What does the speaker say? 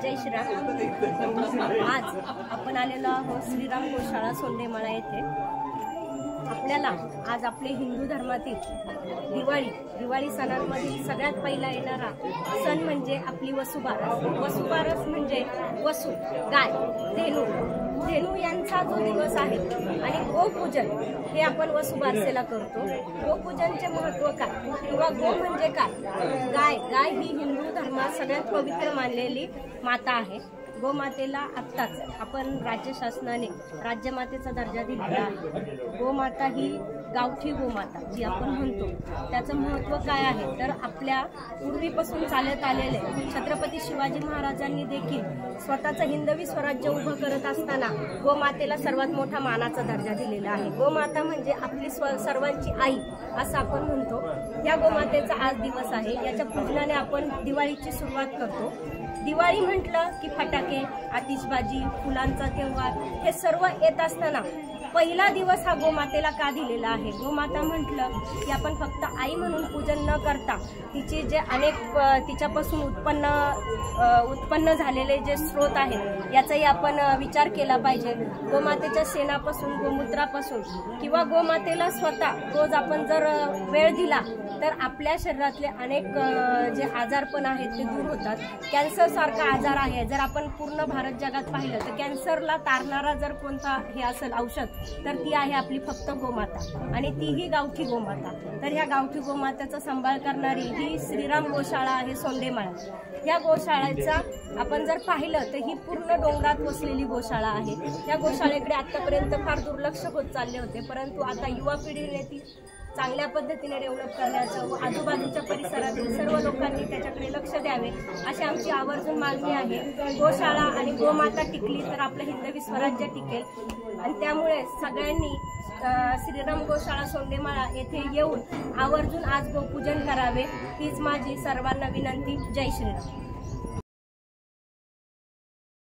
जय श्रीराम। आज आपण आलेलो आहोत श्रीराम गोशाळा सोंडेमाळा येथे। आपल्याला आज आपले हिंदू धर्मातील दिवाळी सणांमधील सगळ्यात पहिला येणारा सण म्हणजे आपली वसुबारस। वसुबारस म्हणजे वसु गाय, धेनू यांचा जो दिवस आहे आणि गोपूजन हे आपण वसुबारसेला करतो। गोपूजनचे महत्त्व काय किंवा गो म्हणजे काय? गाय ही हिंदू धर्मात सगळ्यात पवित्र मानलेली माता आहे। गोमातेला आत्ताच आपण राज्य शासनाने राज्यमातेचा दर्जा दिलेला आहे। गोमाता ही गावठी गोमाता जी आपण म्हणतो, त्याचं महत्त्व काय आहे तर आपल्या पूर्वीपासून चालत आलेले छत्रपती शिवाजी महाराजांनी देखील स्वतःचं हिंदवी स्वराज्य उभं करत असताना गोमातेला सर्वात मोठा मानाचा दर्जा दिलेला आहे। गोमाता म्हणजे आपली सर्वांची आई असं आपण म्हणतो। या गोमातेचा आज दिवस आहे। याच्या पूजनाने आपण दिवाळीची सुरुवात करतो। दिवाळी म्हटलं की फटाके, आतिषबाजी, फुलांचा त्योहार हे सर्व येत असताना पहिला दिवस हा गोमातेला का दिलेला आहे? गोमाता म्हटलं की आपण फक्त आई म्हणून पूजन न करता तिचे जे अनेक तिच्यापासून उत्पन्न झालेले जे स्रोत आहेत याचाही आपण विचार केला पाहिजे। गोमातेच्या शेणापासून, गोमूत्रापासून किंवा गोमातेला स्वतः रोज आपण जर वेळ दिला तर आपल्या शरीरातले अनेक जे आजारपण आहेत ते दूर होतात। कॅन्सर सारखा आजार आहे, जर आपण पूर्ण भारत जगात पाहिलं तर कॅन्सरला तारणारा जर कोणता हे असेल औषध तर ती आहे आपली फक्त गोमाता, आणि तीही गावठी गोमाता। तर ह्या गावठी गोमातेचा सांभाळ करणारी ही श्रीराम गोशाळा आहे सोंडेमाळा। या गोशाळेचा आपण जर पाहिलं तर ही पूर्ण डोंगरात वसलेली गोशाळा आहे। या गोशाळेकडे आतापर्यंत फार दुर्लक्ष होत चालले होते, परंतु आता युवा पिढीने ती चांगल्या पद्धतीने डेव्हलप करण्याचं व आजूबाजूच्या परिसरातील सर्व लोकांनी त्याच्याकडे लक्ष द्यावे अशी आमची आवर्जून मागणी आहे। गोशाळा आणि गोमाता टिकली तर आपलं हिंदवी स्वराज्य टिकेल, आणि त्यामुळे सगळ्यांनी श्रीराम गोशाळा सोंडेमाळा येथे येऊन आवर्जून आज गोपूजन करावे हीच माझी सर्वांना विनंती। जय श्रीराम।